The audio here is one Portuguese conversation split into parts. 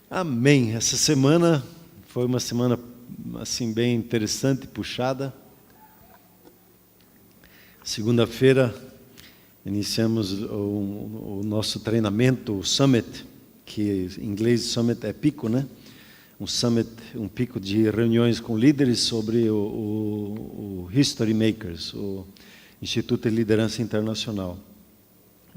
Amém. Essa semana foi uma semana assim bem interessante, puxada. Segunda-feira iniciamos o nosso treinamento, o Summit, que em inglês Summit é pico, né? Um Summit, um pico de reuniões com líderes sobre o History Makers, o Instituto de Liderança Internacional.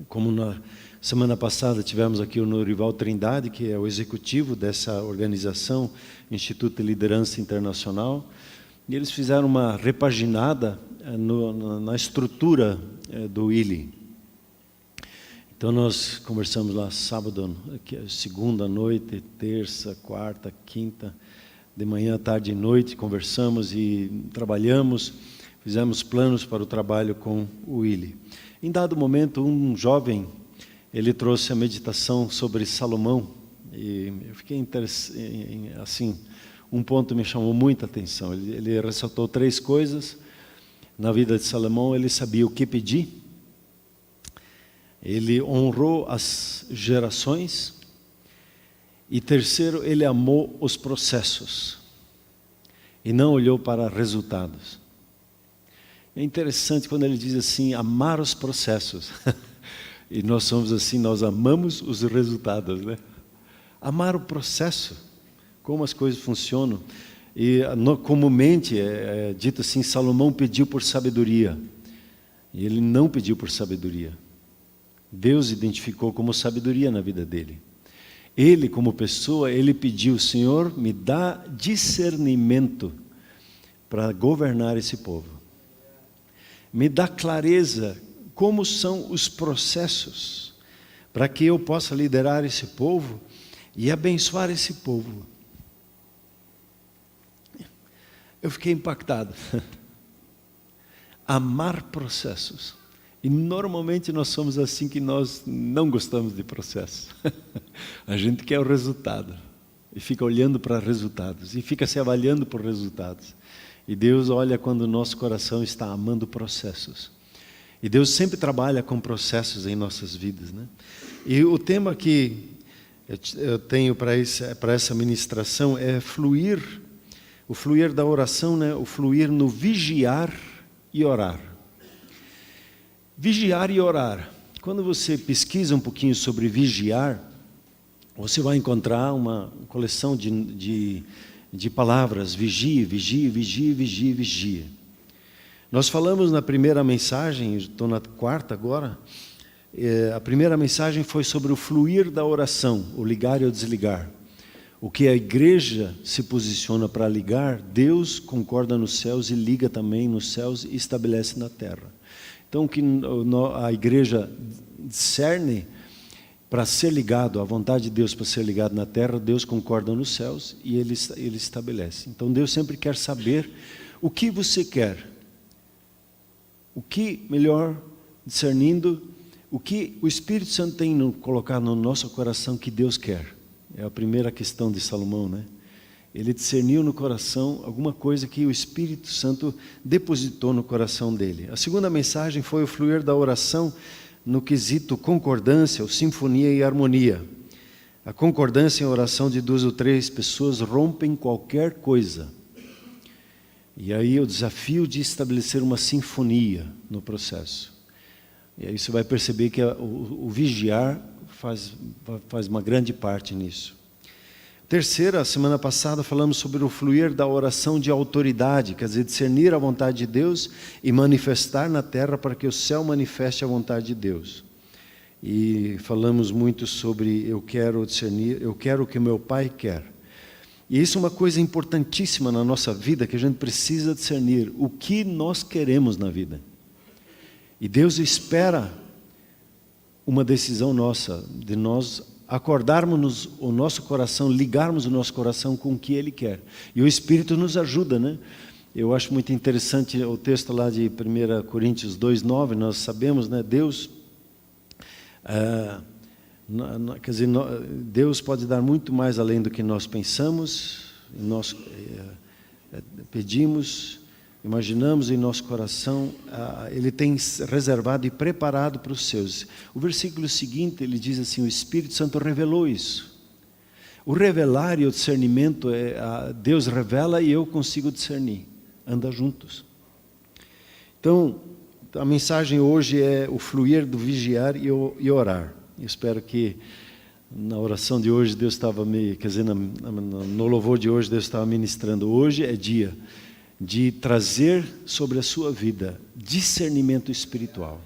Como na semana passada tivemos aqui o Norival Trindade, que é o executivo dessa organização, Instituto de Liderança Internacional, e eles fizeram uma repaginada na estrutura do ILI. Então nós conversamos lá sábado, segunda noite, terça, quarta, quinta, de manhã, tarde e noite, conversamos e trabalhamos, fizemos planos para o trabalho com o ILI. Em dado momento, um jovem, ele trouxe a meditação sobre Salomão, e eu fiquei interessado, assim, um ponto me chamou muita atenção. Ele ressaltou 3 coisas na vida de Salomão. Ele sabia o que pedir, ele honrou as gerações, e terceiro, ele amou os processos, e não olhou para resultados. É interessante quando ele diz assim, amar os processos. E nós somos assim, nós amamos os resultados, né? Amar o processo, como as coisas funcionam. E comumente é dito assim, Salomão pediu por sabedoria. E ele não pediu por sabedoria. Deus identificou como sabedoria na vida dele. Ele, como pessoa, ele pediu, Senhor, me dá discernimento para governar esse povo. Me dá clareza como são os processos para que eu possa liderar esse povo e abençoar esse povo. Eu fiquei impactado. Amar processos. E normalmente nós somos assim, que nós não gostamos de processos. A gente quer o resultado e fica olhando para resultados e fica se avaliando por resultados. E Deus olha quando o nosso coração está amando processos. E Deus sempre trabalha com processos em nossas vidas, né? E o tema que eu tenho para essa ministração é fluir, o fluir da oração, né? O fluir no vigiar e orar. Vigiar e orar. Quando você pesquisa um pouquinho sobre vigiar, você vai encontrar uma coleção de palavras, vigie, vigie, vigie, vigie, vigie. Nós falamos na primeira mensagem, estou na 4ª agora, a primeira mensagem foi sobre o fluir da oração, o ligar e o desligar. O que a igreja se posiciona para ligar, Deus concorda nos céus e liga também nos céus e estabelece na terra. Então o que a igreja discerne para ser ligado, a vontade de Deus para ser ligado na terra, Deus concorda nos céus e Ele estabelece. Então Deus sempre quer saber o que você quer. O que melhor, discernindo, o que o Espírito Santo tem colocado no nosso coração que Deus quer. É a primeira questão de Salomão, né? Ele discerniu no coração alguma coisa que o Espírito Santo depositou no coração dele. A segunda mensagem foi o fluir da oração no quesito concordância, ou sinfonia e harmonia. A concordância em oração de 2 ou 3 pessoas rompem qualquer coisa. E aí o desafio de estabelecer uma sinfonia no processo. E aí você vai perceber que o vigiar faz uma grande parte nisso. Terceira, semana passada falamos sobre o fluir da oração de autoridade, quer dizer, discernir a vontade de Deus e manifestar na terra para que o céu manifeste a vontade de Deus. E falamos muito sobre eu quero discernir, eu quero o que o meu Pai quer. E isso é uma coisa importantíssima na nossa vida, que a gente precisa discernir o que nós queremos na vida. E Deus espera uma decisão nossa, de nós acordarmos o nosso coração, ligarmos o nosso coração com o que Ele quer. E o Espírito nos ajuda, né? Eu acho muito interessante o texto lá de 1 Coríntios 2:9, nós sabemos, né? Deus, quer dizer, Deus pode dar muito mais além do que nós pensamos, nós pedimos, imaginamos em nosso coração, Ele tem reservado e preparado para os seus. O versículo seguinte, ele diz assim, o Espírito Santo revelou isso. O revelar e o discernimento, Deus revela e eu consigo discernir. Anda juntos. Então, a mensagem hoje é o fluir do vigiar e orar. Eu espero que na oração de hoje Deus estava no louvor de hoje Deus estava ministrando. Hoje é dia de trazer sobre a sua vida discernimento espiritual.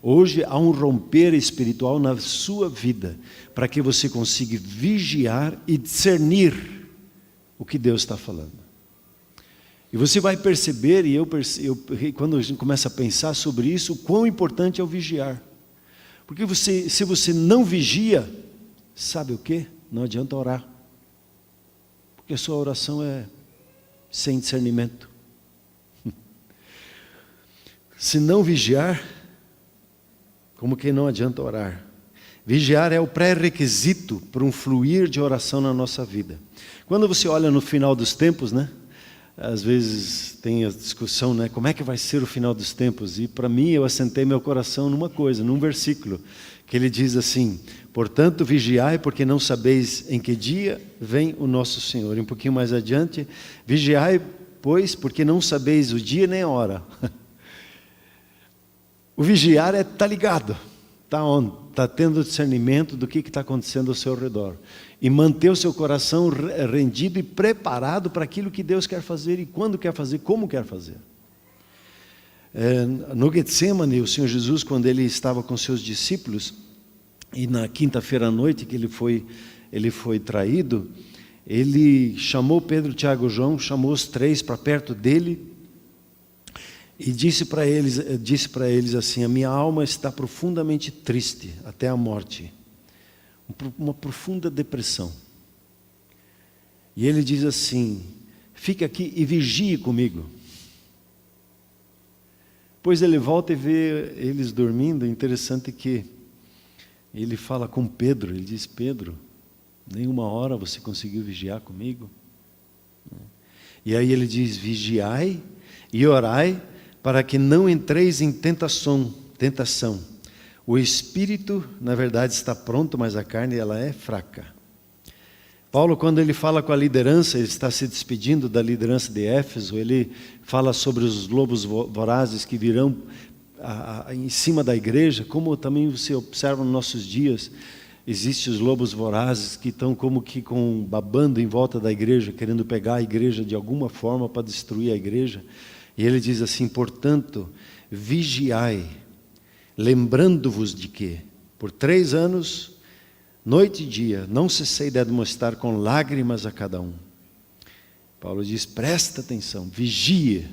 Hoje há um romper espiritual na sua vida, para que você consiga vigiar e discernir o que Deus está falando. E você vai perceber, quando a gente começa a pensar sobre isso, o quão importante é o vigiar. Porque se você não vigia, sabe o quê? Não adianta orar. Porque a sua oração é sem discernimento. Se não vigiar, como que não adianta orar? Vigiar é o pré-requisito para um fluir de oração na nossa vida. Quando você olha no final dos tempos, né? Às vezes tem a discussão, né? Como é que vai ser o final dos tempos? E para mim, eu assentei meu coração numa coisa, num versículo, que ele diz assim: portanto, vigiai, porque não sabeis em que dia vem o nosso Senhor. E um pouquinho mais adiante, vigiai, pois, porque não sabeis o dia nem a hora. O vigiar é estar ligado, está onde? Está tendo discernimento do que está acontecendo ao seu redor. E manter o seu coração rendido e preparado para aquilo que Deus quer fazer e quando quer fazer, como quer fazer. No Getsemane, o Senhor Jesus, quando ele estava com seus discípulos, e na quinta-feira à noite que ele foi traído, ele chamou Pedro, Tiago e João, chamou os três para perto dele, e disse para eles assim: a minha alma está profundamente triste até a morte, uma profunda depressão. E ele diz assim: fique aqui e vigie comigo. Pois ele volta e vê eles dormindo. Interessante que ele fala com Pedro, ele diz: Pedro, nenhuma hora você conseguiu vigiar comigo? E aí ele diz: vigiai e orai, para que não entreis em tentação. O espírito, na verdade, está pronto, mas a carne ela é fraca. Paulo, quando ele fala com a liderança, ele está se despedindo da liderança de Éfeso, ele fala sobre os lobos vorazes que virão em cima da igreja, como também você observa nos nossos dias, existem os lobos vorazes que estão como que babando em volta da igreja, querendo pegar a igreja de alguma forma para destruir a igreja. E ele diz assim: portanto, vigiai, lembrando-vos de que, por 3 anos, noite e dia, não cessei de admoestar com lágrimas a cada um. Paulo diz: presta atenção, vigia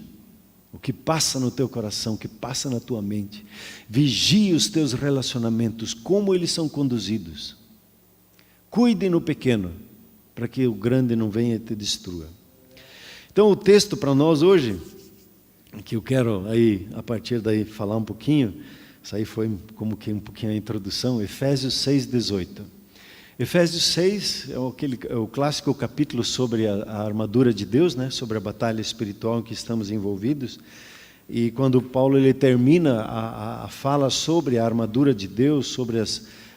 o que passa no teu coração, o que passa na tua mente. Vigie os teus relacionamentos, como eles são conduzidos. Cuide no pequeno, para que o grande não venha e te destrua. Então o texto para nós hoje, que eu quero aí, a partir daí, falar um pouquinho, isso aí foi como que um pouquinho a introdução, Efésios 6:18. Efésios 6 é o clássico capítulo sobre a armadura de Deus, né? Sobre a batalha espiritual em que estamos envolvidos. E quando Paulo ele termina a fala sobre a armadura de Deus, sobre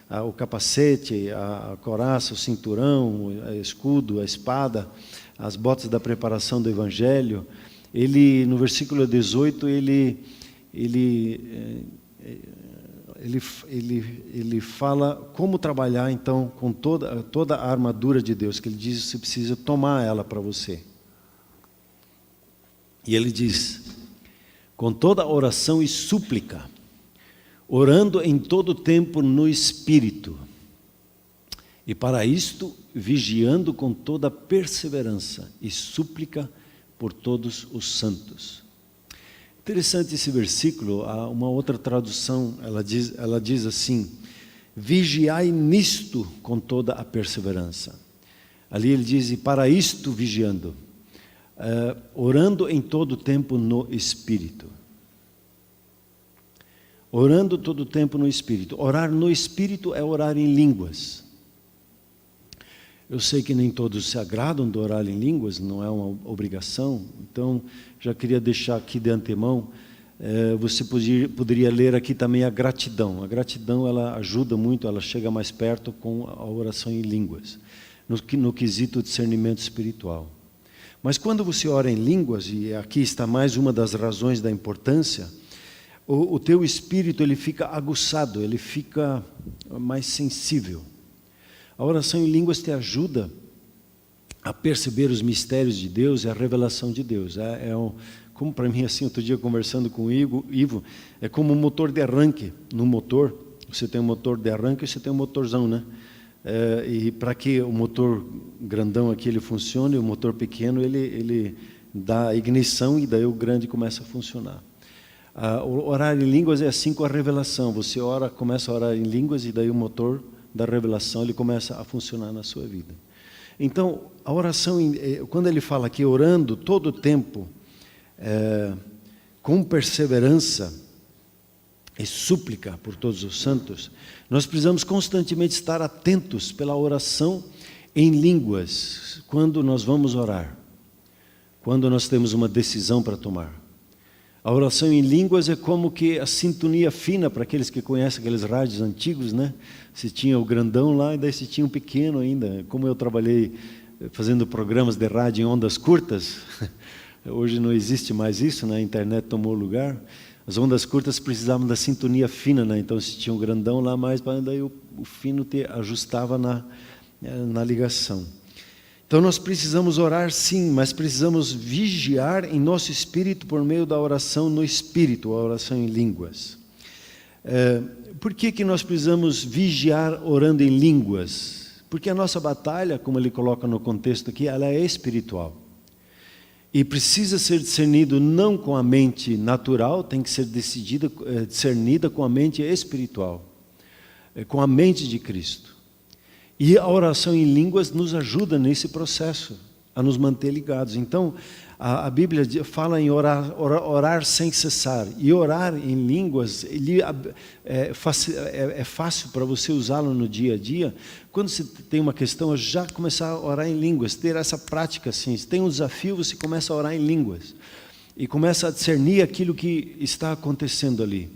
o capacete, a couraça, o cinturão, o escudo, a espada, as botas da preparação do Evangelho, ele, no versículo 18, ele fala como trabalhar então com toda a armadura de Deus, que ele diz que você precisa tomar ela para você. E ele diz: com toda oração e súplica, orando em todo tempo no Espírito, e para isto vigiando com toda perseverança e súplica por todos os santos. Interessante esse versículo. Há uma outra tradução, ela diz assim: vigiai nisto com toda a perseverança. Ali ele diz: e para isto vigiando, orando em todo tempo no Espírito. Orando todo o tempo no Espírito. Orar no Espírito é orar em línguas. Eu sei que nem todos se agradam de orar em línguas, não é uma obrigação. Então, já queria deixar aqui de antemão, você poderia ler aqui também a gratidão. A gratidão, ela ajuda muito, ela chega mais perto com a oração em línguas. no quesito discernimento espiritual. Mas quando você ora em línguas, e aqui está mais uma das razões da importância, o teu espírito ele fica aguçado, ele fica mais sensível. A oração em línguas te ajuda a perceber os mistérios de Deus e a revelação de Deus. Como para mim, assim, outro dia conversando com o Ivo, é como um motor de arranque. No motor, você tem um motor de arranque e você tem um motorzão, né? E para que o motor grandão aqui ele funcione, o motor pequeno ele dá ignição e daí o grande começa a funcionar. Orar em línguas é assim com a revelação. Você começa a orar em línguas e daí o motor da revelação ele começa a funcionar na sua vida. Então, a oração, quando ele fala aqui, orando todo o tempo, com perseverança e súplica por todos os santos, nós precisamos constantemente estar atentos pela oração em línguas, quando nós vamos orar, quando nós temos uma decisão para tomar. A oração em línguas é como que a sintonia fina, para aqueles que conhecem aqueles rádios antigos, né? Se tinha o grandão lá e daí se tinha um pequeno ainda. Como eu trabalhei fazendo programas de rádio em ondas curtas, hoje não existe mais isso, né? A internet tomou lugar. As ondas curtas precisavam da sintonia fina, né? Então se tinha um grandão lá mais, daí o fino te ajustava na ligação. Então nós precisamos orar sim, mas precisamos vigiar em nosso espírito por meio da oração no espírito, a oração em línguas. Por que nós precisamos vigiar orando em línguas? Porque a nossa batalha, como ele coloca no contexto aqui, ela é espiritual. E precisa ser discernido não com a mente natural, tem que ser discernida com a mente espiritual, com a mente de Cristo. E a oração em línguas nos ajuda nesse processo, a nos manter ligados. Então, a Bíblia fala em orar sem cessar. E orar em línguas é fácil para você usá-lo no dia a dia. Quando você tem uma questão, já começar a orar em línguas, ter essa prática assim. Se tem um desafio, você começa a orar em línguas. E começa a discernir aquilo que está acontecendo ali.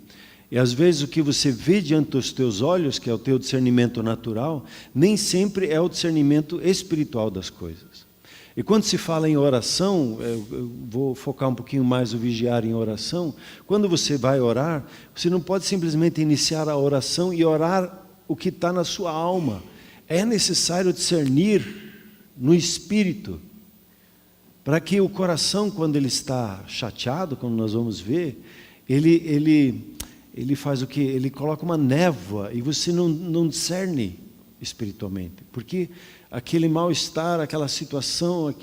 E às vezes o que você vê diante dos teus olhos, que é o teu discernimento natural, nem sempre é o discernimento espiritual das coisas. E quando se fala em oração, eu vou focar um pouquinho mais o vigiar em oração. Quando você vai orar, você não pode simplesmente iniciar a oração e orar o que está na sua alma. É necessário discernir no espírito, para que o coração, quando ele está chateado, como nós vamos ver, ele faz o quê? Ele coloca uma névoa e você não discerne espiritualmente. Porque aquele mal-estar, aquela situação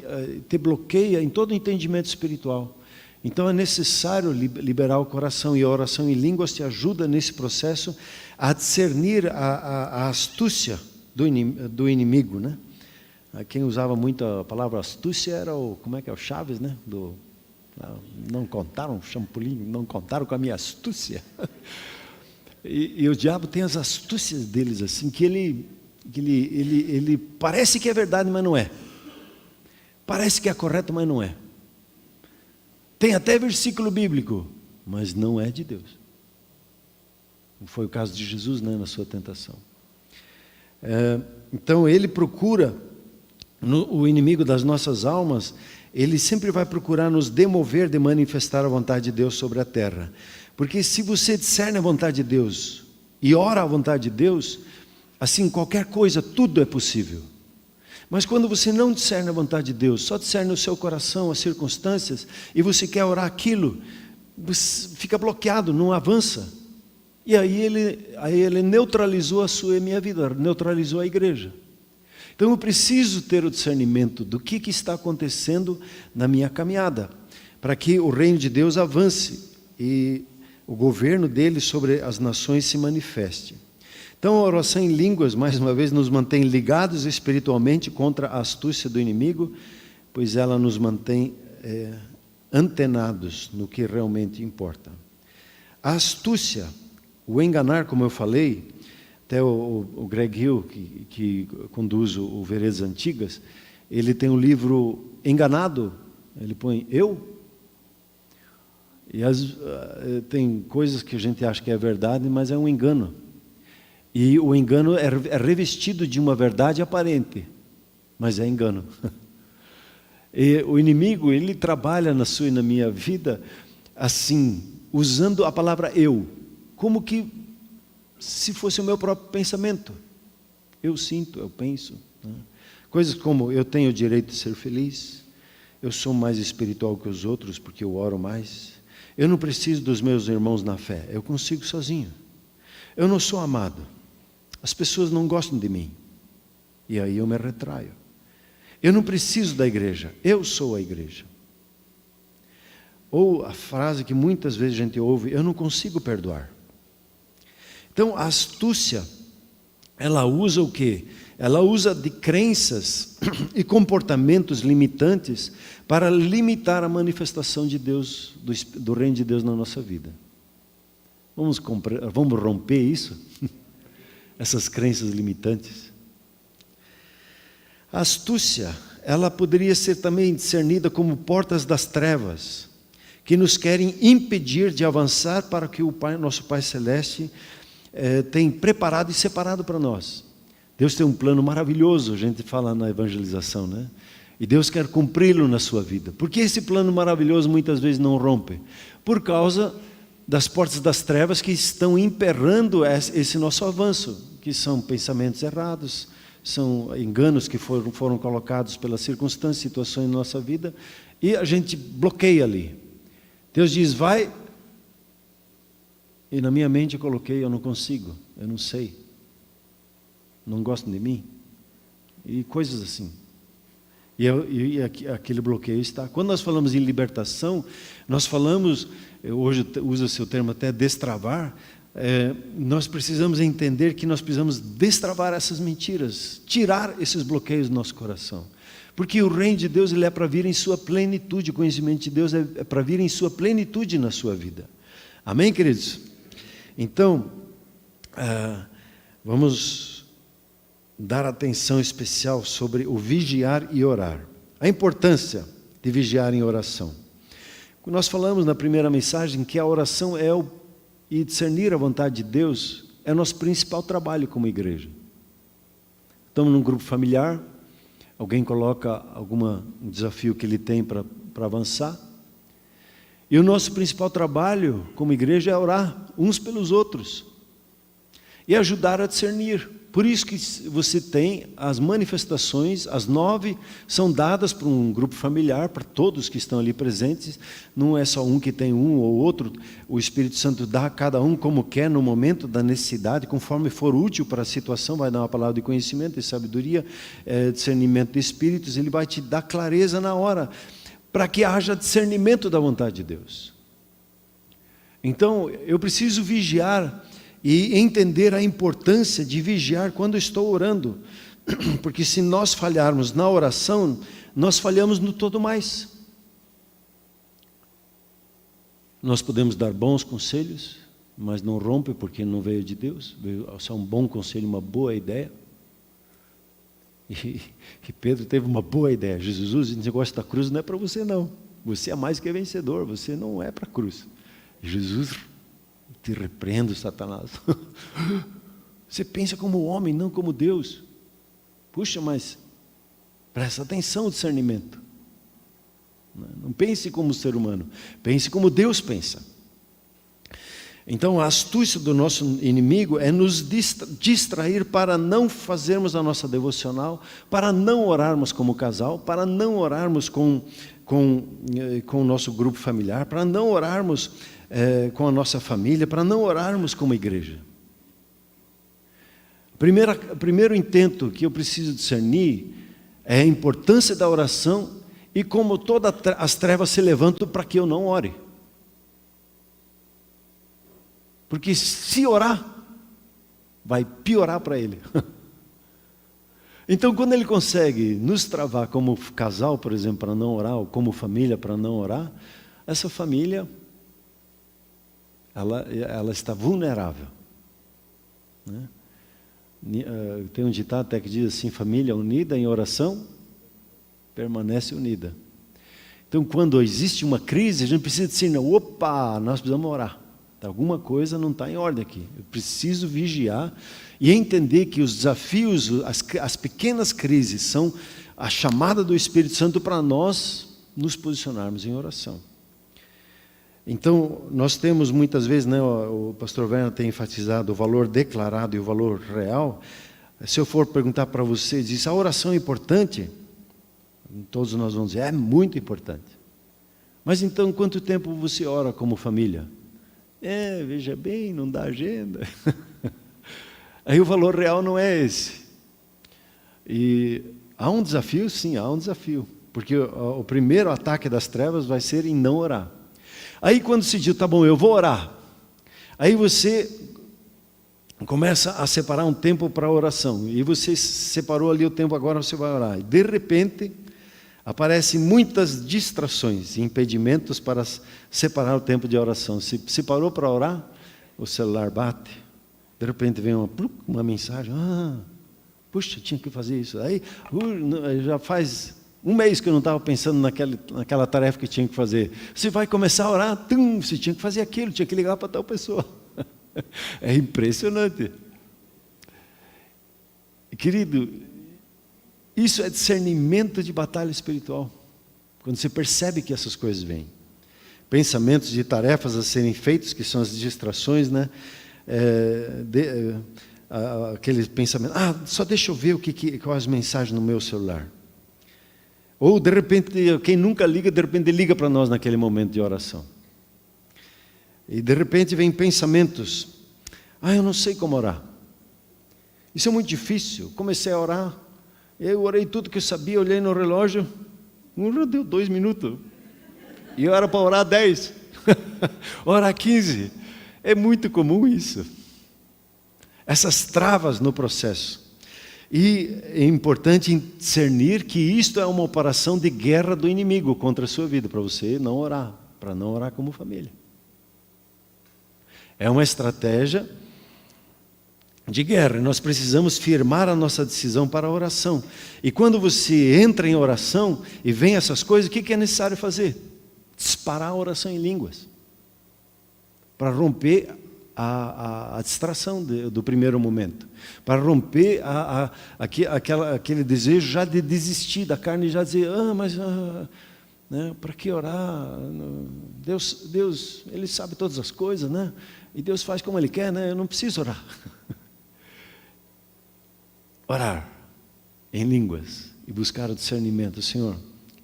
te bloqueia em todo o entendimento espiritual. Então é necessário liberar o coração, e a oração em línguas te ajuda nesse processo a discernir a astúcia do inimigo, né? Quem usava muito a palavra astúcia era o Chaves, né? Não contaram, Champolin, não contaram com a minha astúcia. E o diabo tem as astúcias deles assim, que ele parece que é verdade, mas não é. Parece que é correto, mas não é. Tem até versículo bíblico, mas não é de Deus. Foi o caso de Jesus, né, na sua tentação. Então ele procura, o inimigo das nossas almas, ele sempre vai procurar nos demover de manifestar a vontade de Deus sobre a terra. Porque se você discerne a vontade de Deus e ora a vontade de Deus, assim, qualquer coisa, tudo é possível. Mas quando você não discerne a vontade de Deus, só discerne o seu coração, as circunstâncias, e você quer orar aquilo, você fica bloqueado, não avança. E aí ele neutralizou a sua e a minha vida, neutralizou a igreja. Então eu preciso ter o discernimento do que está acontecendo na minha caminhada, para que o reino de Deus avance e o governo dele sobre as nações se manifeste. Então a oração em línguas, mais uma vez, nos mantém ligados espiritualmente contra a astúcia do inimigo, pois ela nos mantém antenados no que realmente importa. A astúcia, o enganar, como eu falei, até o Greg Hill, que conduz o Veredas Antigas, ele tem um livro Enganado, ele põe eu. E tem coisas que a gente acha que é verdade, mas é um engano. E o engano é revestido de uma verdade aparente. mas é engano. E o inimigo, ele trabalha na sua e na minha vida assim, usando a palavra eu, como que se fosse o meu próprio pensamento. Eu sinto, eu penso. Coisas como, eu tenho o direito de ser feliz, eu sou mais espiritual que os outros porque eu oro mais, eu não preciso dos meus irmãos na fé, eu consigo sozinho. Eu não sou amado, as pessoas não gostam de mim, e aí eu me retraio. Eu não preciso da igreja, eu sou a igreja. Ou a frase que muitas vezes a gente ouve, eu não consigo perdoar. Então a astúcia, ela usa o quê? Ela usa de crenças e comportamentos limitantes para limitar a manifestação de Deus, do reino de Deus na nossa vida. Vamos romper isso? Essas crenças limitantes. A astúcia, ela poderia ser também discernida como portas das trevas, que nos querem impedir de avançar para o que o nosso Pai Celeste tem preparado e separado para nós. Deus tem um plano maravilhoso, a gente fala na evangelização, né? E Deus quer cumpri-lo na sua vida. Por que esse plano maravilhoso muitas vezes não rompe? Por causa das portas das trevas que estão emperrando esse nosso avanço, que são pensamentos errados, são enganos que foram colocados pelas circunstâncias, situações na nossa vida, e a gente bloqueia ali. Deus diz, vai, e na minha mente eu coloquei, eu não consigo, eu não sei, não gostam de mim, e coisas assim. E aquele bloqueio está. Quando nós falamos em libertação, nós falamos, hoje usa-se o termo até destravar, nós precisamos entender que nós precisamos destravar essas mentiras, tirar esses bloqueios do nosso coração. Porque o reino de Deus, ele é para vir em sua plenitude, o conhecimento de Deus é para vir em sua plenitude na sua vida. Amém, queridos? Então, vamos dar atenção especial sobre o vigiar e orar. A importância de vigiar em oração. Nós falamos na primeira mensagem que a oração e discernir a vontade de Deus é o nosso principal trabalho como igreja. Estamos num grupo familiar, alguém coloca um desafio que ele tem para avançar, e o nosso principal trabalho como igreja é orar uns pelos outros e ajudar a discernir. Por isso que você tem as manifestações, as 9 são dadas para um grupo familiar, para todos que estão ali presentes, não é só um que tem um ou outro, o Espírito Santo dá a cada um como quer no momento da necessidade, conforme for útil para a situação, vai dar uma palavra de conhecimento, de sabedoria, discernimento de espíritos, ele vai te dar clareza na hora, para que haja discernimento da vontade de Deus. Então, eu preciso vigiar e entender a importância de vigiar quando estou orando, porque se nós falharmos na oração, nós falhamos no todo mais. Nós podemos dar bons conselhos, mas não rompe porque não veio de Deus, veio só um bom conselho, uma boa ideia. E Pedro teve uma boa ideia. Jesus, esse negócio da cruz não é para você não, você é mais que vencedor, você não é para a cruz. Jesus, te repreendo, Satanás. Você pensa como homem, não como Deus. Puxa, mas presta atenção ao discernimento. Não pense como ser humano, pense como Deus pensa. Então a astúcia do nosso inimigo é nos distrair para não fazermos a nossa devocional, para não orarmos como casal, para não orarmos com o nosso grupo familiar, para não orarmos com a nossa família, para não orarmos como igreja. Primeiro intento que eu preciso discernir é a importância da oração e como todas as trevas se levantam para que eu não ore. Porque se orar, vai piorar para ele. Então, quando ele consegue nos travar como casal, por exemplo, para não orar, ou como família para não orar, essa família, ela está vulnerável. Né? Tem um ditado até que diz assim, família unida em oração, permanece unida. Então, quando existe uma crise, a gente precisa dizer, opa, nós precisamos orar. Alguma coisa não está em ordem aqui. Eu preciso vigiar e entender que os desafios, as pequenas crises são a chamada do Espírito Santo para nós nos posicionarmos em oração. Então, nós temos muitas vezes, né, o pastor Werner tem enfatizado o valor declarado e o valor real. Se eu for perguntar para você, diz, a oração é importante? Todos nós vamos dizer, é muito importante. Mas então, quanto tempo você ora como família? Veja bem, não dá agenda. Aí o valor real não é esse. E há um desafio? Sim, há um desafio. Porque o primeiro ataque das trevas vai ser em não orar. Aí quando se diz, tá bom, eu vou orar. Aí você começa a separar um tempo para a oração. E você separou ali o tempo, agora você vai orar. E de repente, aparecem muitas distrações e impedimentos para separar o tempo de oração. Se parou para orar, o celular bate. De repente vem uma mensagem. Puxa, tinha que fazer isso. Aí já faz um mês que eu não estava pensando naquela tarefa que tinha que fazer. Você vai começar a orar, você tinha que fazer aquilo, tinha que ligar para tal pessoa. É impressionante. Querido, isso é discernimento de batalha espiritual. Quando você percebe que essas coisas vêm. Pensamentos de tarefas a serem feitas, que são as distrações, né? Aquele pensamento, só deixa eu ver quais as mensagens no meu celular. Ou de repente, quem nunca liga, de repente liga para nós naquele momento de oração. E de repente vem pensamentos, eu não sei como orar. Isso é muito difícil. Comecei a orar, eu orei tudo que eu sabia, olhei no relógio, deu 2 minutos. E eu era para orar 10, orar 15. É muito comum isso. Essas travas no processo. E é importante discernir que isto é uma operação de guerra do inimigo contra a sua vida, para você não orar, para não orar como família. É uma estratégia de guerra. Nós precisamos firmar a nossa decisão para a oração. E quando você entra em oração e vem essas coisas, o que é necessário fazer? Disparar a oração em línguas. Para romper a distração do primeiro momento. Para romper aquele desejo já de desistir da carne e já dizer, né, para que orar? Deus, Ele sabe todas as coisas, né? E Deus faz como Ele quer, né? Eu não preciso orar. Orar em línguas e buscar o discernimento. Senhor,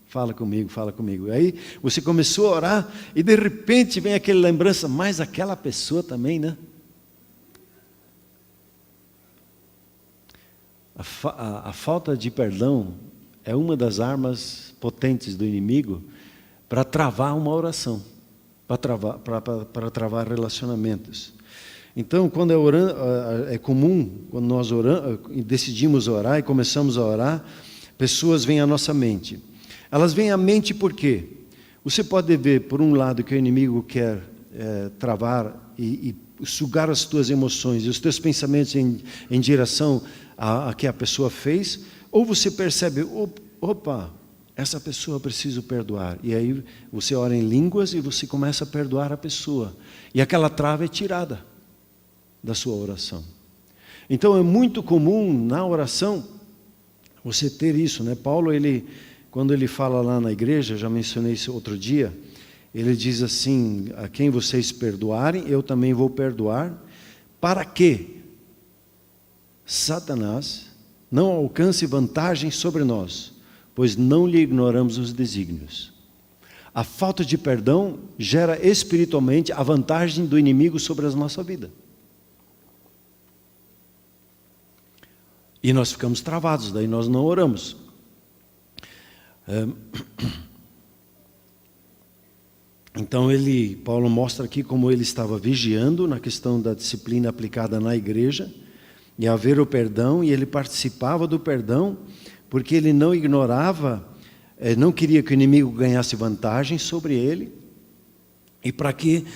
fala comigo, fala comigo. Aí você começou a orar e de repente vem aquela lembrança, mas aquela pessoa também, né? A falta de perdão é uma das armas potentes do inimigo para travar uma oração, para travar relacionamentos. Então, quando é comum, quando nós decidimos orar e começamos a orar, pessoas vêm à nossa mente. Elas vêm à mente por quê? Você pode ver, por um lado, que o inimigo quer travar e sugar as tuas emoções e os teus pensamentos em direção a que a pessoa fez, ou você percebe, opa, essa pessoa eu preciso perdoar. E aí você ora em línguas e você começa a perdoar a pessoa. E aquela trava é tirada da sua oração. Então é muito comum na oração você ter isso, né? Paulo, quando ele fala lá na igreja, já mencionei isso outro dia, ele diz assim, a quem vocês perdoarem, eu também vou perdoar, para que Satanás não alcance vantagem sobre nós, pois não lhe ignoramos os desígnios. A falta de perdão gera espiritualmente a vantagem do inimigo sobre a nossa vida. E nós ficamos travados, daí nós não oramos. Então Paulo mostra aqui como ele estava vigiando na questão da disciplina aplicada na igreja, e haver o perdão, e ele participava do perdão, porque ele não ignorava, não queria que o inimigo ganhasse vantagem sobre ele, e para que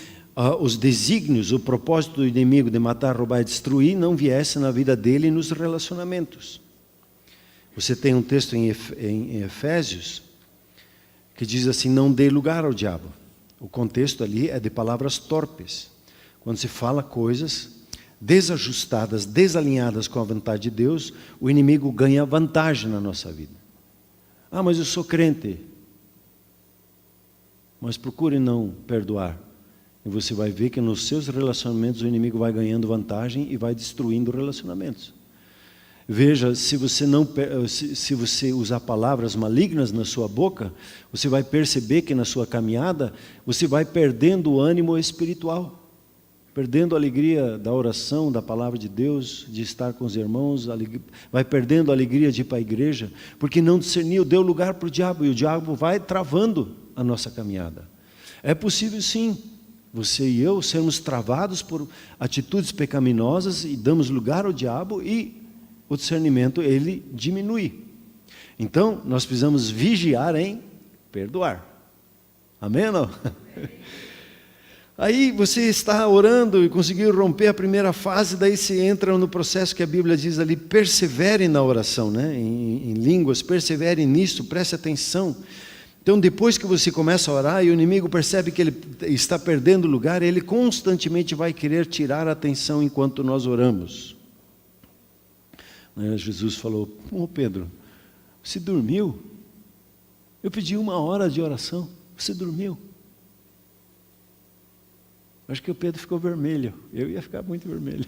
os desígnios, o propósito do inimigo de matar, roubar e destruir, não viesse na vida dele e nos relacionamentos. Você tem um texto em Efésios, que diz assim, não dê lugar ao diabo. O contexto ali é de palavras torpes. Quando se fala coisas desajustadas, desalinhadas com a vontade de Deus, o inimigo ganha vantagem na nossa vida. Ah, mas eu sou crente. Mas procure não perdoar. E você vai ver que nos seus relacionamentos o inimigo vai ganhando vantagem e vai destruindo relacionamentos. Veja, se você usar palavras malignas na sua boca, você vai perceber que na sua caminhada, você vai perdendo o ânimo espiritual. Perdendo a alegria da oração, da palavra de Deus, de estar com os irmãos, vai perdendo a alegria de ir para a igreja, porque não discerniu, deu lugar para o diabo, e o diabo vai travando a nossa caminhada. É possível sim, você e eu sermos travados por atitudes pecaminosas e damos lugar ao diabo e o discernimento ele diminui. Então, nós precisamos vigiar em perdoar. Amém ou não? Aí você está orando e conseguiu romper a primeira fase, daí você entra no processo que a Bíblia diz ali, persevere na oração, né? em línguas, persevere nisso, preste atenção. Então depois que você começa a orar e o inimigo percebe que ele está perdendo lugar, ele constantemente vai querer tirar a atenção enquanto nós oramos. Jesus falou, Pedro, você dormiu? Eu pedi 1 hora de oração, você dormiu? Acho que o Pedro ficou vermelho, eu ia ficar muito vermelho.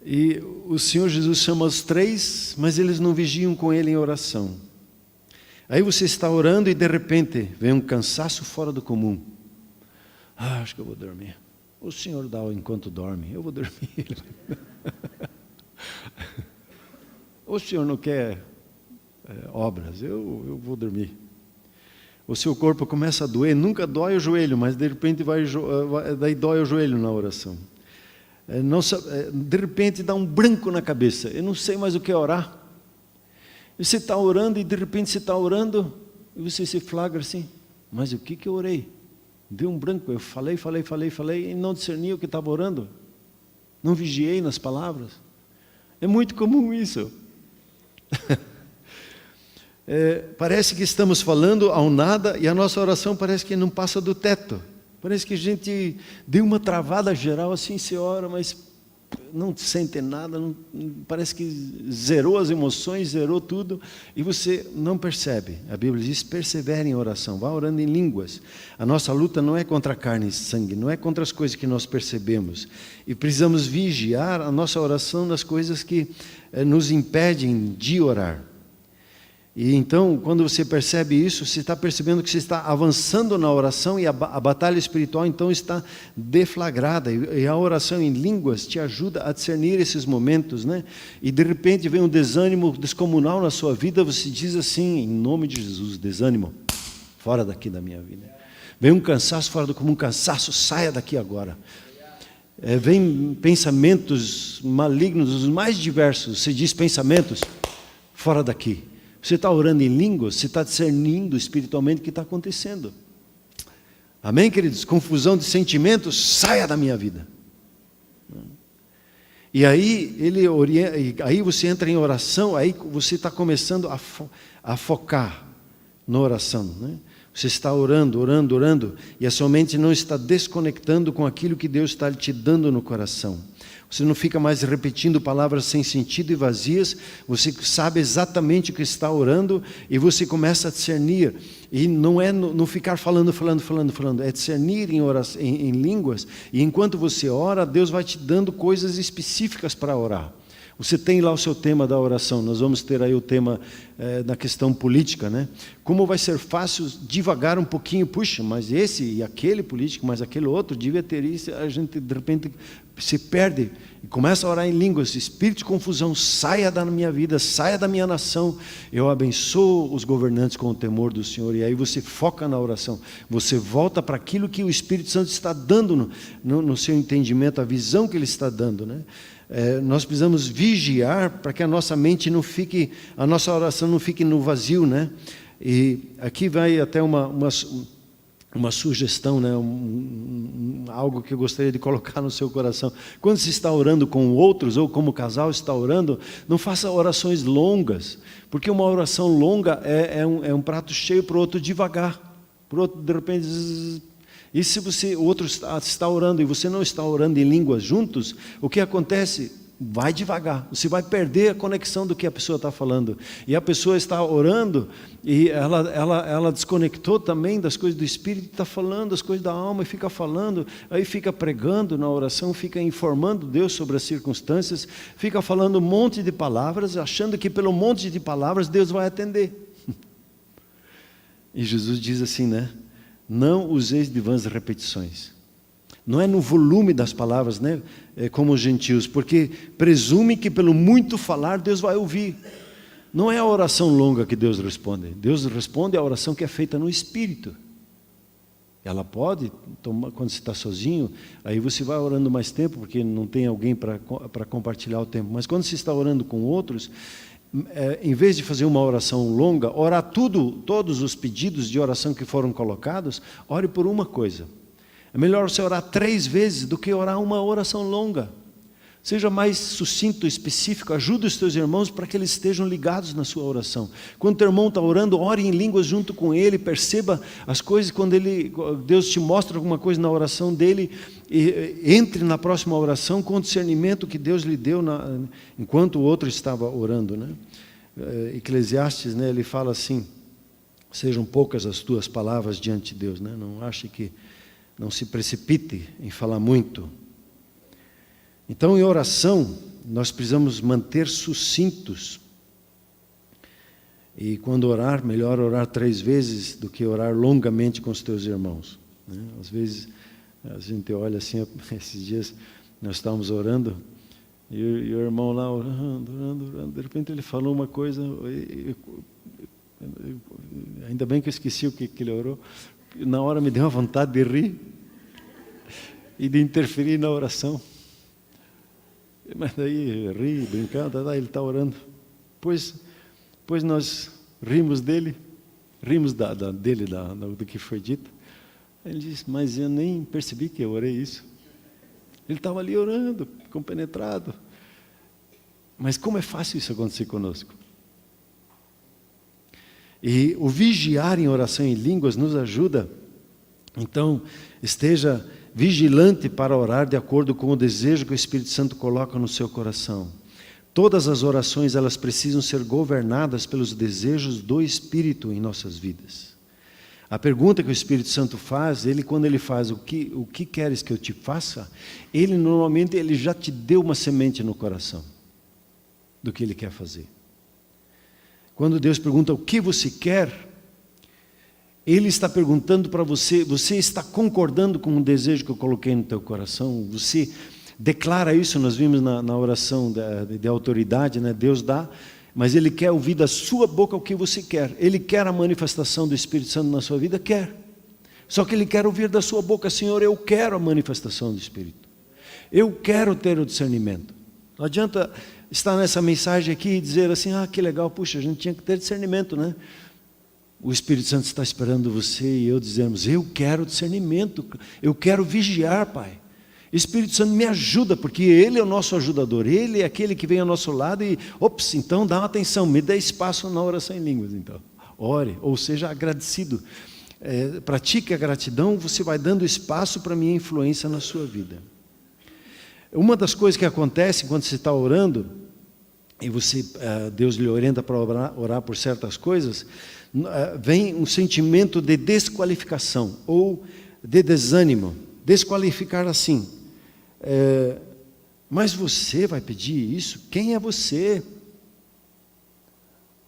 E o Senhor Jesus chama os 3, mas eles não vigiam com ele em oração. Aí você está orando e de repente vem um cansaço fora do comum. Acho que eu vou dormir. O Senhor dá enquanto dorme, eu vou dormir. O Senhor não quer obras, eu vou dormir. O seu corpo começa a doer, nunca dói o joelho, mas de repente daí dói o joelho na oração. De repente dá um branco na cabeça, eu não sei mais o que orar. E você está orando e de repente você está orando e você se flagra assim, mas o que eu orei? Deu um branco, eu falei e não discerni o que estava orando. Não vigiei nas palavras. É muito comum isso. Parece que estamos falando ao nada e a nossa oração parece que não passa do teto. Parece que a gente deu uma travada geral assim, você ora, mas não sente nada, parece que zerou as emoções, zerou tudo, e você não percebe. A Bíblia diz, persevere em oração, vá orando em línguas. A nossa luta não é contra a carne e sangue, não é contra as coisas que nós percebemos. E precisamos vigiar a nossa oração nas coisas que nos impedem de orar. E então, quando você percebe isso, você está percebendo que você está avançando na oração e a batalha espiritual então está deflagrada. E a oração em línguas te ajuda a discernir esses momentos, né? E de repente vem um desânimo descomunal na sua vida, você diz assim, em nome de Jesus, desânimo, fora daqui da minha vida. Vem um cansaço fora do comum, cansaço, saia daqui agora. Vem pensamentos malignos, os mais diversos, você diz pensamentos, fora daqui. Você está orando em línguas, você está discernindo espiritualmente o que está acontecendo. Amém, queridos? Confusão de sentimentos, saia da minha vida. E aí, aí você entra em oração, aí você está começando a focar na oração, né? Você está orando, e a sua mente não está desconectando com aquilo que Deus está te dando no coração. Você não fica mais repetindo palavras sem sentido e vazias, você sabe exatamente o que está orando e você começa a discernir. E não é não ficar falando, é discernir em línguas. E enquanto você ora, Deus vai te dando coisas específicas para orar. Você tem lá o seu tema da oração, nós vamos ter aí o tema da questão política, né? Como vai ser fácil devagar um pouquinho, puxa, mas esse e aquele político, mas aquele outro, devia ter isso, a gente de repente se perde e começa a orar em línguas, espírito de confusão, saia da minha vida, saia da minha nação, eu abençoo os governantes com o temor do Senhor, e aí você foca na oração, você volta para aquilo que o Espírito Santo está dando no seu entendimento, a visão que Ele está dando, né? Nós precisamos vigiar para que a nossa mente não fique, a nossa oração não fique no vazio, né? E aqui vai até uma sugestão, né? Algo que eu gostaria de colocar no seu coração. Quando você está orando com outros, ou como casal está orando, não faça orações longas, porque uma oração longa é um prato cheio para o outro devagar, para o outro de repente... E se o outro está orando e você não está orando em línguas juntos, o que acontece? vai devagar, você vai perder a conexão do que a pessoa está falando. E a pessoa está orando e ela desconectou também das coisas do Espírito, está falando das coisas da alma e fica falando, aí fica pregando na oração, fica informando Deus sobre as circunstâncias, fica falando um monte de palavras, achando que pelo monte de palavras Deus vai atender. E Jesus diz assim, né? Não useis de vãs repetições. Não é no volume das palavras, né? Como os gentios, porque presume que pelo muito falar Deus vai ouvir. Não é a oração longa que Deus responde. Deus responde a oração que é feita no Espírito. Ela pode tomar, quando você está sozinho, aí você vai orando mais tempo, porque não tem alguém para compartilhar o tempo. Mas quando você está orando com outros, em vez de fazer uma oração longa, orar todos os pedidos de oração que foram colocados, ore por uma coisa. É melhor você orar 3 vezes do que orar uma oração longa. Seja mais sucinto, específico, ajude os teus irmãos para que eles estejam ligados na sua oração. Quando o teu irmão está orando, ore em línguas junto com ele, perceba as coisas, quando Deus te mostra alguma coisa na oração dele, entre na próxima oração com o discernimento que Deus lhe deu enquanto o outro estava orando, né? Eclesiastes, né, ele fala assim, sejam poucas as tuas palavras diante de Deus, né? Não se precipite em falar muito. Então, em oração, nós precisamos manter sucintos. E quando orar, melhor orar 3 vezes do que orar longamente com os teus irmãos, né? Às vezes, a gente olha assim, esses dias nós estávamos orando, e o irmão lá orando, de repente ele falou uma coisa, ainda bem que eu esqueci o que ele orou, na hora me deu uma vontade de rir e de interferir na oração. Mas daí ri, brincando, ele está orando. Pois nós rimos dele, do que foi dito. Ele disse, mas eu nem percebi que eu orei isso. Ele estava ali orando, compenetrado. Mas como é fácil isso acontecer conosco? E o vigiar em oração em línguas nos ajuda. Então, esteja vigilante para orar de acordo com o desejo que o Espírito Santo coloca no seu coração. Todas as orações, elas precisam ser governadas pelos desejos do Espírito em nossas vidas. A pergunta que o Espírito Santo faz, quando ele faz o que queres que eu te faça, normalmente ele já te deu uma semente no coração do que ele quer fazer. Quando Deus pergunta o que você quer, Ele está perguntando para você, você está concordando com o desejo que eu coloquei no teu coração? Você declara isso, nós vimos na oração de autoridade, né? Deus dá, mas Ele quer ouvir da sua boca o que você quer. Ele quer a manifestação do Espírito Santo na sua vida? Quer. Só que Ele quer ouvir da sua boca, Senhor, eu quero a manifestação do Espírito. Eu quero ter o discernimento. Não adianta estar nessa mensagem aqui e dizer assim, que legal, puxa, a gente tinha que ter discernimento, né? O Espírito Santo está esperando você e eu dizemos, eu quero discernimento, eu quero vigiar, Pai. O Espírito Santo me ajuda, porque Ele é o nosso ajudador, Ele é aquele que vem ao nosso lado e, então dá uma atenção, me dê espaço na oração em línguas, então. Ore, ou seja agradecido. Pratique a gratidão, você vai dando espaço para a minha influência na sua vida. Uma das coisas que acontece quando você está orando, e Deus lhe orienta para orar por certas coisas, vem um sentimento de desqualificação ou de desânimo. Desqualificar assim, mas você vai pedir isso? Quem é você?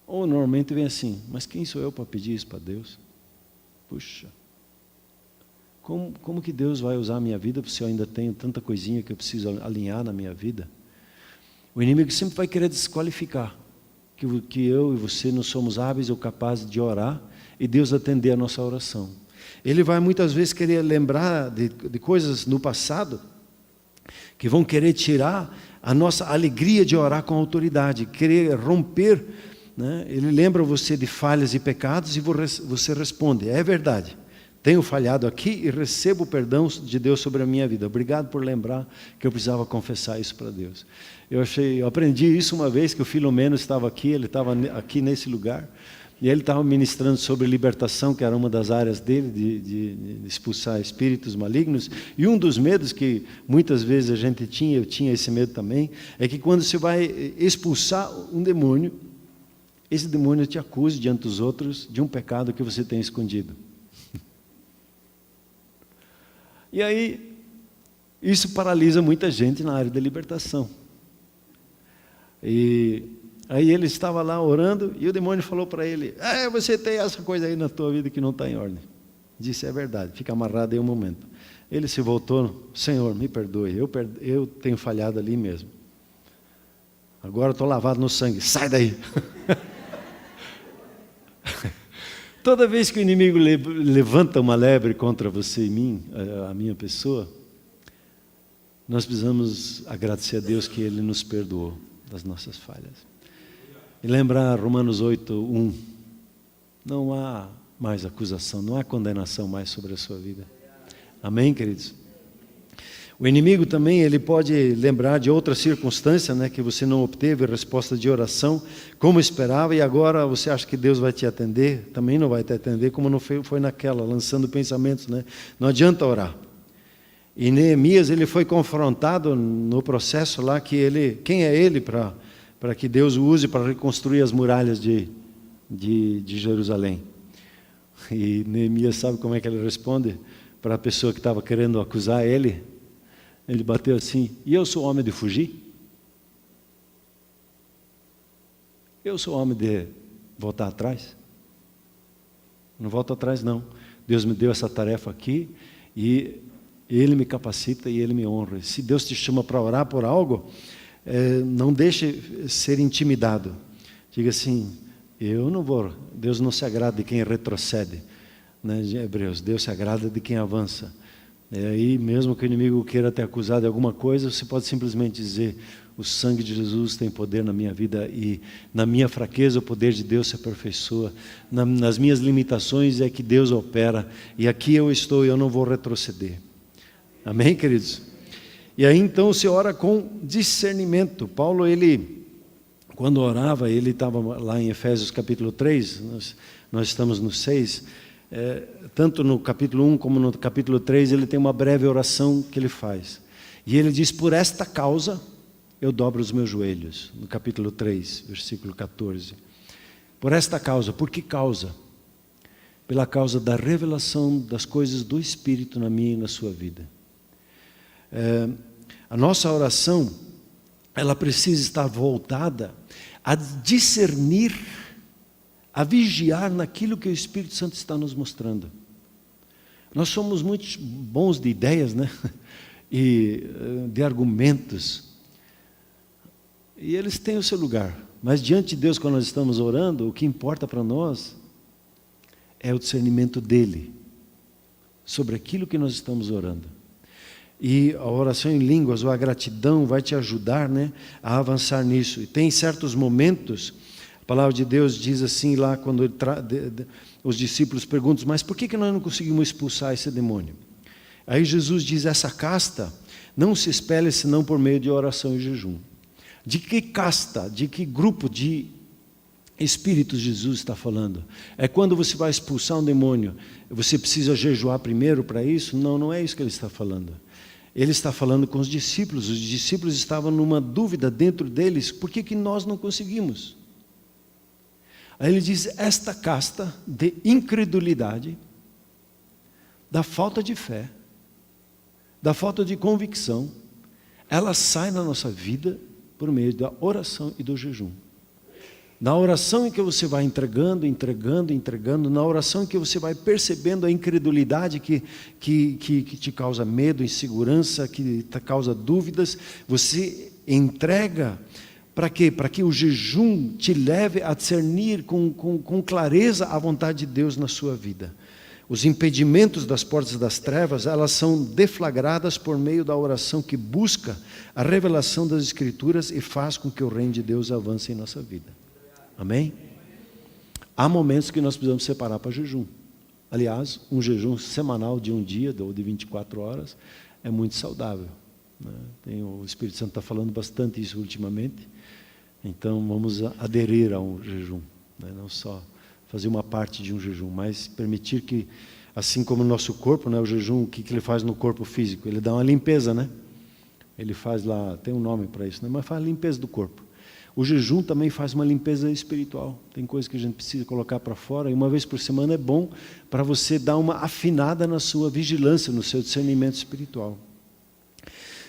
Ou normalmente vem assim, mas quem sou eu para pedir isso para Deus? Puxa, como que Deus vai usar a minha vida se eu ainda tenho tanta coisinha que eu preciso alinhar na minha vida? O inimigo sempre vai querer desqualificar que eu e você não somos hábeis ou capazes de orar e Deus atender a nossa oração. Ele vai muitas vezes querer lembrar de coisas no passado que vão querer tirar a nossa alegria de orar com autoridade, querer romper, né? Ele lembra você de falhas e pecados e você responde, é verdade, tenho falhado aqui e recebo o perdão de Deus sobre a minha vida. Obrigado por lembrar que eu precisava confessar isso para Deus. Eu aprendi isso uma vez que o Filomeno estava aqui, ele estava aqui nesse lugar, E ele estava ministrando sobre libertação, que era uma das áreas dele, de expulsar espíritos malignos. E um dos medos que muitas vezes a gente tinha, eu tinha esse medo também, é que quando você vai expulsar um demônio, esse demônio te acuse diante dos outros de um pecado que você tem escondido. E aí, isso paralisa muita gente na área da libertação. E aí ele estava lá orando e o demônio falou para ele: você tem essa coisa aí na tua vida que não está em ordem. Disse: é verdade, fica amarrado aí um momento. Ele se voltou: Senhor, me perdoe, eu tenho falhado ali mesmo. Agora estou lavado no sangue, sai daí. Toda vez que o inimigo levanta uma lebre contra você e mim, a minha pessoa, nós precisamos agradecer a Deus que Ele nos perdoou das nossas falhas. E lembrar Romanos 8:1, não há mais acusação, não há condenação mais sobre a sua vida. Amém, queridos? O inimigo também, ele pode lembrar de outra circunstância, né, que você não obteve resposta de oração como esperava, e agora você acha que Deus vai te atender, também não vai te atender, como não foi naquela, lançando pensamentos, né? Não adianta orar. E Neemias, ele foi confrontado no processo lá, quem é ele para que Deus o use para reconstruir as muralhas de Jerusalém. E Neemias sabe como é que ele responde para a pessoa que estava querendo acusar ele? Ele bateu assim: e eu sou homem de fugir? Eu sou homem de voltar atrás? Não volto atrás não. Deus me deu essa tarefa aqui e Ele me capacita e Ele me honra. Se Deus te chama para orar por algo, não deixe ser intimidado. Diga assim: eu não vou. Deus não se agrada de quem retrocede, né? De Hebreus, Deus se agrada de quem avança. E aí, mesmo que o inimigo queira te acusar de alguma coisa, você pode simplesmente dizer: o sangue de Jesus tem poder na minha vida, e na minha fraqueza o poder de Deus se aperfeiçoa. Nas minhas limitações é que Deus opera, e aqui eu estou e eu não vou retroceder. Amém, queridos? E aí então você ora com discernimento. Paulo, ele, quando orava, ele estava lá em Efésios capítulo 3, nós estamos no 6, tanto no capítulo 1 como no capítulo 3, ele tem uma breve oração que ele faz. E ele diz: por esta causa eu dobro os meus joelhos. No capítulo 3, versículo 14. Por esta causa. Por que causa? Pela causa da revelação das coisas do Espírito na minha e na sua vida. A nossa oração, ela precisa estar voltada a discernir, a vigiar naquilo que o Espírito Santo está nos mostrando. Nós somos muito bons de ideias, né? E de argumentos, e eles têm o seu lugar, mas diante de Deus, quando nós estamos orando, o que importa para nós é o discernimento dEle sobre aquilo que nós estamos orando. E a oração em línguas, ou a gratidão, vai te ajudar, né, a avançar nisso. E tem certos momentos, a palavra de Deus diz assim lá, quando os discípulos perguntam: mas por que nós não conseguimos expulsar esse demônio? Aí Jesus diz: essa casta não se expele senão por meio de oração e jejum. De que casta, de que grupo de espíritos Jesus está falando? É quando você vai expulsar um demônio, você precisa jejuar primeiro para isso? Não, não é isso que ele está falando. Ele está falando com os discípulos estavam numa dúvida dentro deles: por que nós não conseguimos? Aí ele diz: esta casta de incredulidade, da falta de fé, da falta de convicção, ela sai na nossa vida por meio da oração e do jejum. Na oração em que você vai entregando, na oração em que você vai percebendo a incredulidade que te causa medo, insegurança, que te causa dúvidas, você entrega. Para quê? Para que o jejum te leve a discernir com clareza a vontade de Deus na sua vida. Os impedimentos das portas das trevas, elas são deflagradas por meio da oração que busca a revelação das Escrituras e faz com que o reino de Deus avance em nossa vida. Amém? Há momentos que nós precisamos separar para jejum. Aliás, um jejum semanal de um dia ou de 24 horas é muito saudável, né? O Espírito Santo está falando bastante isso ultimamente. Então vamos aderir a um jejum, né? Não só fazer uma parte de um jejum, mas permitir que, assim como o nosso corpo, né, o jejum, o que ele faz no corpo físico? Ele dá uma limpeza, né? Ele faz lá, tem um nome para isso, né? Mas faz a limpeza do corpo. O jejum também faz uma limpeza espiritual. Tem coisas que a gente precisa colocar para fora, e uma vez por semana é bom para você dar uma afinada na sua vigilância, no seu discernimento espiritual.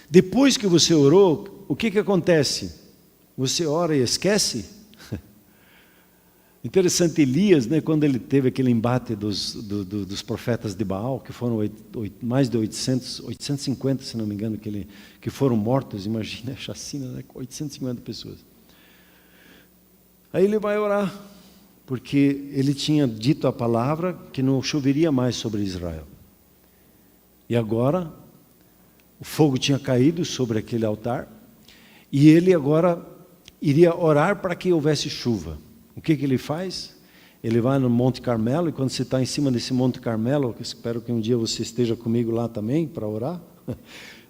Depois que você orou, o que acontece? Você ora e esquece? Interessante, Elias, né, quando ele teve aquele embate dos profetas de Baal, que foram mais de 850, se não me engano, que foram mortos, imagina a chacina, né, 850 pessoas. Aí ele vai orar, porque ele tinha dito a palavra que não choveria mais sobre Israel. E agora, o fogo tinha caído sobre aquele altar, e ele agora iria orar para que houvesse chuva. O que ele faz? Ele vai no Monte Carmelo, e quando você está em cima desse Monte Carmelo, eu espero que um dia você esteja comigo lá também para orar,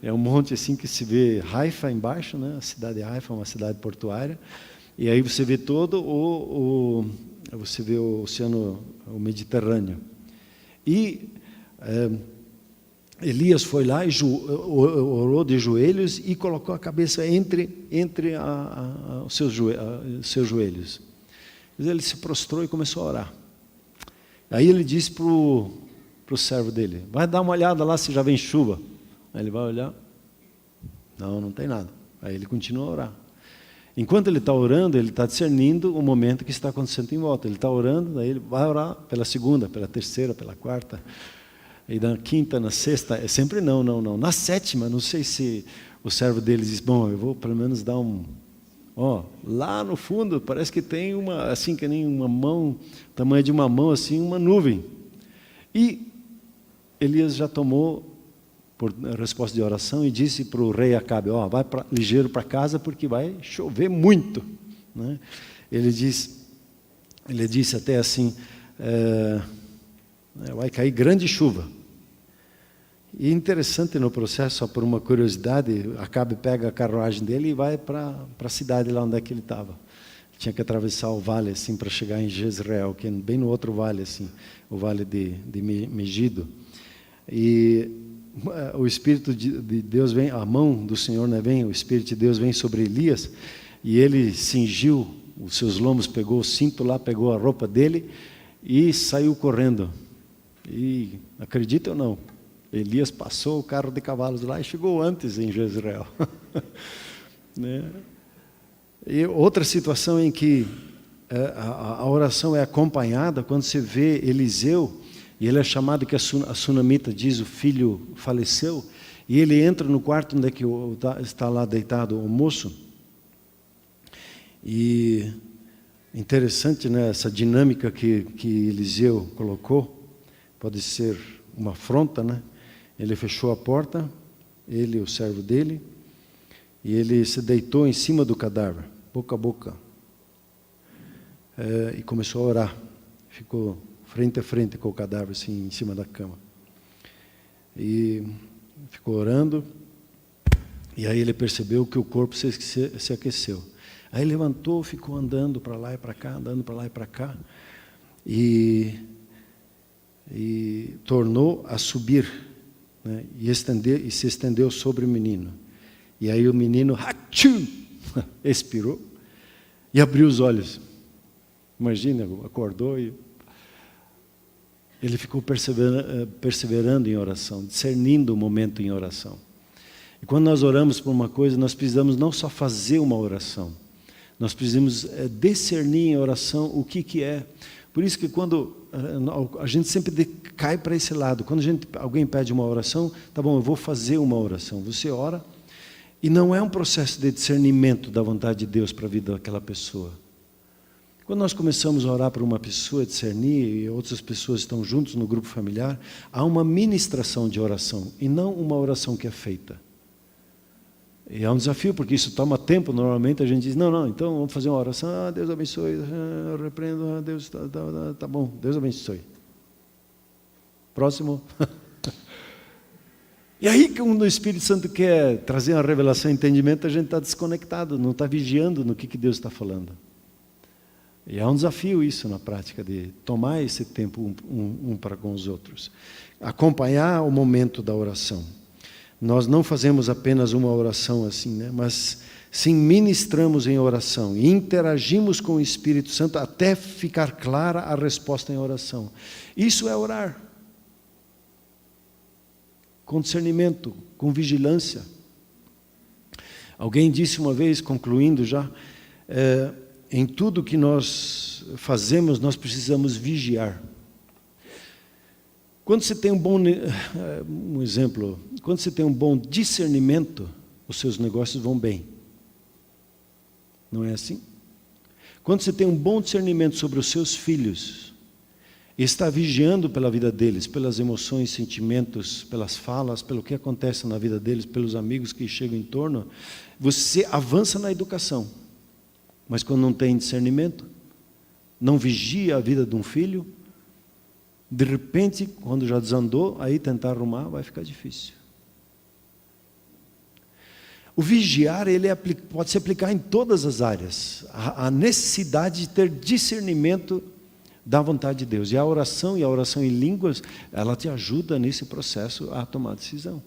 é um monte assim que se vê Haifa embaixo, né? A cidade de Haifa é uma cidade portuária, e aí você vê todo você vê o oceano, o Mediterrâneo. E Elias foi lá e orou de joelhos e colocou a cabeça entre os seus joelhos. Ele se prostrou e começou a orar. Aí ele disse para o servo dele: vai dar uma olhada lá se já vem chuva. Aí ele vai olhar, não tem nada. Aí ele continua a orar. Enquanto ele está orando, ele está discernindo o momento que está acontecendo em volta. Ele está orando, daí ele vai orar pela segunda, pela terceira, pela quarta, e na quinta, na sexta, é sempre não. Na sétima, não sei se o servo dele diz: bom, eu vou pelo menos dar lá no fundo, parece que tem uma, assim, que nem uma mão, tamanho de uma mão, assim, uma nuvem. E Elias já tomou por resposta de oração e disse para o rei Acabe: vai ligeiro para casa porque vai chover muito, né? Ele disse até assim, vai cair grande chuva. E interessante no processo, só por uma curiosidade, Acabe pega a carruagem dele e vai para a cidade lá onde é que ele estava. Tinha que atravessar o vale assim para chegar em Jezreel, que é bem no outro vale, assim, o vale de Megido. E o Espírito de Deus vem, a mão do Senhor, né, vem, o Espírito de Deus vem sobre Elias, e ele cingiu os seus lombos, pegou o cinto lá, pegou a roupa dele e saiu correndo. E acredita ou não, Elias passou o carro de cavalos lá e chegou antes em Jezreel. Né? E outra situação em que a oração é acompanhada, quando você vê Eliseu, e ele é chamado, que a sunamita diz, o filho faleceu, e ele entra no quarto onde é que está lá deitado o moço. E interessante, né, essa dinâmica que Eliseu colocou, pode ser uma afronta, né? Ele fechou a porta, ele e o servo dele, e ele se deitou em cima do cadáver, boca a boca, e começou a orar. Ficou frente a frente com o cadáver, assim, em cima da cama. E ficou orando, e aí ele percebeu que o corpo se aqueceu. Aí levantou, ficou andando para lá e para cá, andando para lá e para cá, e tornou a subir, né, e se estendeu sobre o menino. E aí o menino expirou e abriu os olhos. Imagina, acordou e ele ficou perseverando em oração, discernindo o momento em oração. E quando nós oramos por uma coisa, nós precisamos não só fazer uma oração, nós precisamos discernir em oração o que é. Por isso que quando a gente sempre cai para esse lado, quando alguém pede uma oração, tá bom, eu vou fazer uma oração. Você ora, e não é um processo de discernimento da vontade de Deus para a vida daquela pessoa. Quando nós começamos a orar para uma pessoa, discernir, e outras pessoas estão juntos no grupo familiar, há uma ministração de oração, e não uma oração que é feita. E é um desafio, porque isso toma tempo. Normalmente a gente diz, não, então vamos fazer uma oração, Deus abençoe, eu repreendo, Deus, tá bom, Deus abençoe. Próximo. E aí, quando o Espírito Santo quer trazer uma revelação e entendimento, a gente está desconectado, não está vigiando no que Deus está falando. E é um desafio isso na prática, de tomar esse tempo um para com os outros. Acompanhar o momento da oração. Nós não fazemos apenas uma oração assim, né? Mas sim ministramos em oração e interagimos com o Espírito Santo até ficar clara a resposta em oração. Isso é orar. Com discernimento, com vigilância. Alguém disse uma vez, concluindo já, em tudo que nós fazemos, nós precisamos vigiar. Quando você tem um exemplo, quando você tem um bom discernimento, os seus negócios vão bem. Não é assim? Quando você tem um bom discernimento sobre os seus filhos, e está vigiando pela vida deles, pelas emoções, sentimentos, pelas falas, pelo que acontece na vida deles, pelos amigos que chegam em torno, você avança na educação. Mas quando não tem discernimento, não vigia a vida de um filho, de repente, quando já desandou, aí tentar arrumar vai ficar difícil. O vigiar, pode se aplicar em todas as áreas. A necessidade de ter discernimento da vontade de Deus. E a oração em línguas, ela te ajuda nesse processo a tomar decisão.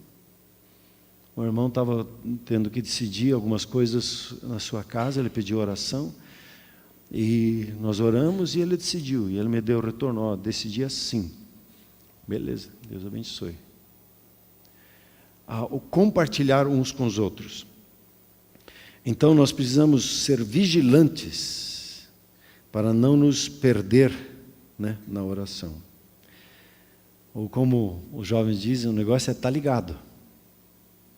O irmão estava tendo que decidir algumas coisas na sua casa, ele pediu oração, e nós oramos e ele decidiu, e ele me deu o retorno, decidi assim. Beleza, Deus abençoe. O compartilhar uns com os outros. Então nós precisamos ser vigilantes para não nos perder, né, na oração. Ou como os jovens dizem, o negócio é estar ligado.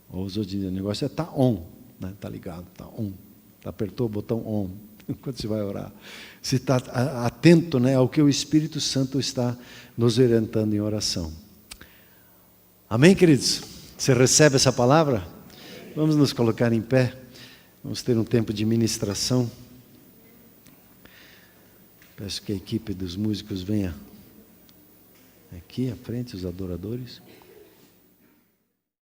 Ou os outros dizem, o negócio é estar on, né? Está ligado, está on. Apertou o botão on quando você vai orar. Você está atento, né, ao que o Espírito Santo está nos orientando em oração. Amém, queridos? Você recebe essa palavra? Vamos nos colocar em pé. Vamos ter um tempo de ministração. Peço que a equipe dos músicos venha aqui à frente, os adoradores.